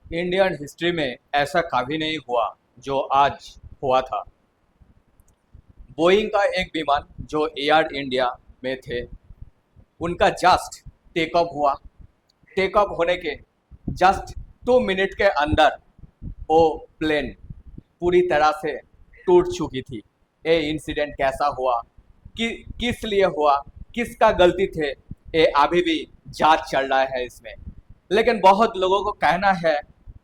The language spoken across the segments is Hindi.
इंडियन हिस्ट्री में ऐसा कभी नहीं हुआ जो आज हुआ था। बोइंग का एक विमान जो एयर इंडिया में थे, उनका जस्ट टेक ऑफ हुआ। टेक ऑफ होने के जस्ट 2 मिनट के अंदर वो प्लेन पूरी तरह से टूट चुकी थी। ये इंसिडेंट कैसा हुआ, कि किस लिए हुआ, किसका गलती थे, ये अभी भी जांच चल रहा है इसमें। लेकिन बहुत लोगों को कहना है,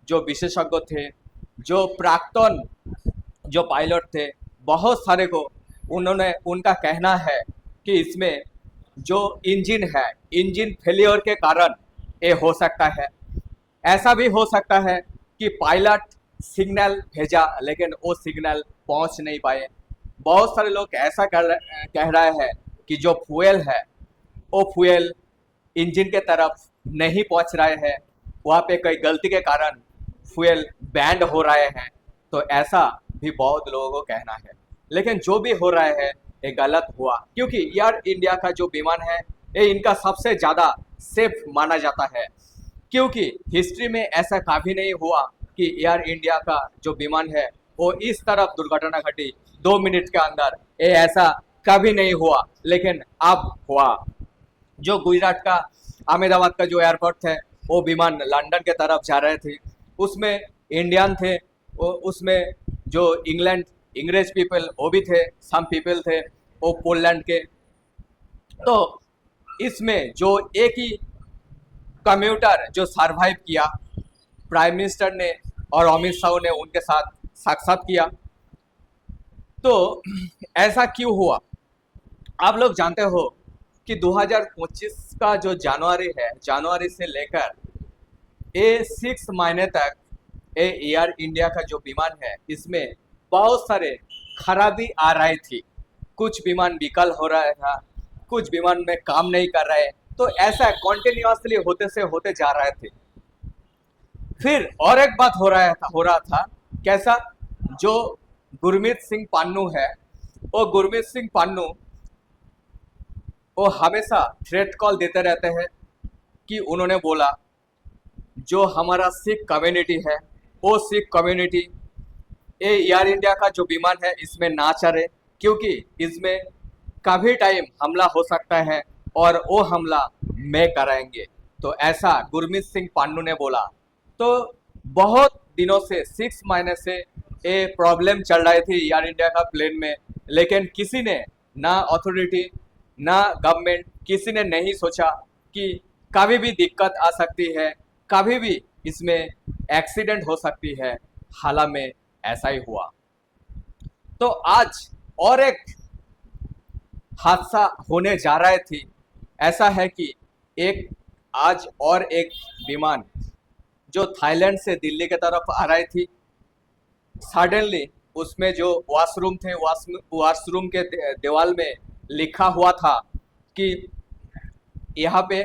जो विशेषज्ञ थे, जो प्राक्तन जो पायलट थे, बहुत सारे को उन्होंने उनका कहना है कि इसमें जो इंजन है, इंजन फेलियर के कारण ये हो सकता है। ऐसा भी हो सकता है कि पायलट सिग्नल भेजा लेकिन वो सिग्नल पहुंच नहीं पाए। बहुत सारे लोग ऐसा कह रहे हैं कि जो फ्यूल है वो फ्यूल इंजन के तरफ नहीं पहुंच रहे हैं, वहाँ पे कोई गलती के कारण फ्यूल बैंड हो रहे हैं। तो ऐसा भी बहुत लोगों को कहना है। लेकिन जो भी हो रहा है ये गलत हुआ, क्योंकि एयर इंडिया का जो विमान है ये इनका सबसे ज़्यादा सेफ माना जाता है। क्योंकि हिस्ट्री में ऐसा कभी नहीं हुआ कि एयर इंडिया का जो विमान है वो इस तरफ दुर्घटना घटी 2 मिनट के अंदर, ये ऐसा कभी नहीं हुआ। लेकिन अब हुआ। जो गुजरात का अहमदाबाद का जो एयरपोर्ट है, वो विमान लंदन के तरफ जा रहे थे, उसमें इंडियन थे, वो उसमें जो इंग्रेज पीपल वो भी थे, सम पीपल थे वो पोलैंड के। तो इसमें जो एक ही कम्यूटर जो सरवाइव किया, प्राइम मिनिस्टर ने और अमित शाह ने उनके साथ साक्षात किया। तो ऐसा क्यों हुआ? आप लोग जानते हो कि 2025 का जो जनवरी है, जनवरी से लेकर ये 6 महीने तक ये एयर इंडिया का जो विमान है इसमें बहुत सारे खराबी आ रही थी। कुछ विमान विकल हो रहा था, कुछ विमान में काम नहीं कर रहे। तो ऐसा कॉन्टिन्यूसली होते से होते जा रहे थे। फिर और एक बात हो रहा था कैसा? जो गुरमीत सिंह पन्नू है, वो गुरमीत सिंह पन्नू वो हमेशा थ्रेट कॉल देते रहते हैं कि उन्होंने बोला जो हमारा सिख कम्युनिटी है, वो सिख कम्युनिटी ये एयर इंडिया का जो विमान है इसमें ना चढ़े, क्योंकि इसमें कभी टाइम हमला हो सकता है और वो हमला मैं कराएंगे। तो ऐसा गुरमीत सिंह पन्नू ने बोला। तो बहुत दिनों से 6 महीने से ये प्रॉब्लम चल रही थी एयर इंडिया का प्लेन में। लेकिन किसी ने, ना अथॉरिटी ना गवर्नमेंट, किसी ने नहीं सोचा कि कभी भी दिक्कत आ सकती है, कभी भी इसमें एक्सीडेंट हो सकती है। हाल में ऐसा ही हुआ। तो आज और एक हादसा होने जा रहे थी। ऐसा है कि एक आज और एक विमान जो थाईलैंड से दिल्ली की तरफ आ रही थी, सडनली उसमें जो वॉशरूम थे, वॉशरूम के दीवार में लिखा हुआ था कि यहाँ पे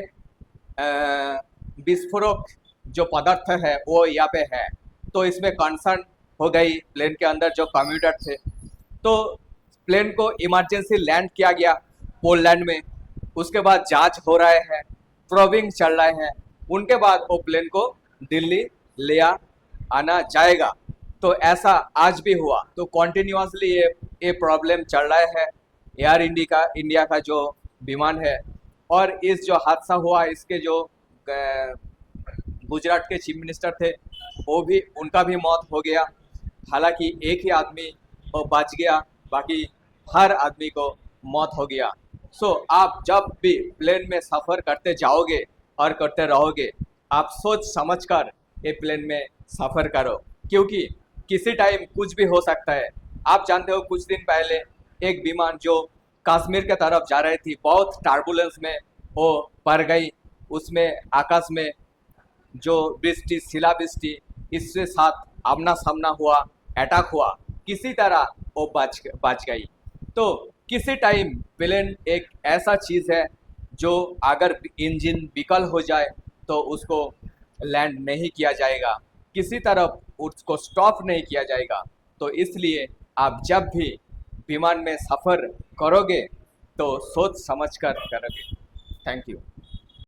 विस्फोटक जो पदार्थ है वो यहाँ पे है। तो इसमें कंसर्न हो गई प्लेन के अंदर जो कम्यूटर थे। तो प्लेन को इमरजेंसी लैंड किया गया पोलैंड में। उसके बाद जांच हो रहे हैं, प्रोबिंग चल रहे हैं। उनके बाद वो प्लेन को दिल्ली ले आना जाएगा। तो ऐसा आज भी हुआ। तो कॉन्टिन्यूसली ये प्रॉब्लम चल रहा है एयर इंडिया का जो विमान है। और इस जो हादसा हुआ, इसके जो गुजरात के चीफ मिनिस्टर थे, वो भी, उनका भी मौत हो गया। हालांकि एक ही आदमी वो बच गया, बाकी हर आदमी को मौत हो गया। सो आप जब भी प्लेन में सफ़र करते जाओगे और करते रहोगे, आप सोच समझकर ये प्लेन में सफ़र करो, क्योंकि किसी टाइम कुछ भी हो सकता है। आप जानते हो कुछ दिन पहले एक विमान जो कश्मीर के तरफ जा रही थी, बहुत टर्बुलेंस में वो पड़ गई। उसमें आकाश में जो वृष्टि, शिलावृष्टि, इससे साथ आमना सामना हुआ, अटैक हुआ, किसी तरह वो बच गई। तो किसी टाइम प्लेन एक ऐसा चीज़ है जो अगर इंजन विकल हो जाए तो उसको लैंड नहीं किया जाएगा, किसी तरफ उसको स्टॉप नहीं किया जाएगा। तो इसलिए आप जब भी विमान में सफ़र करोगे तो सोच समझ कर करोगे। Thank you.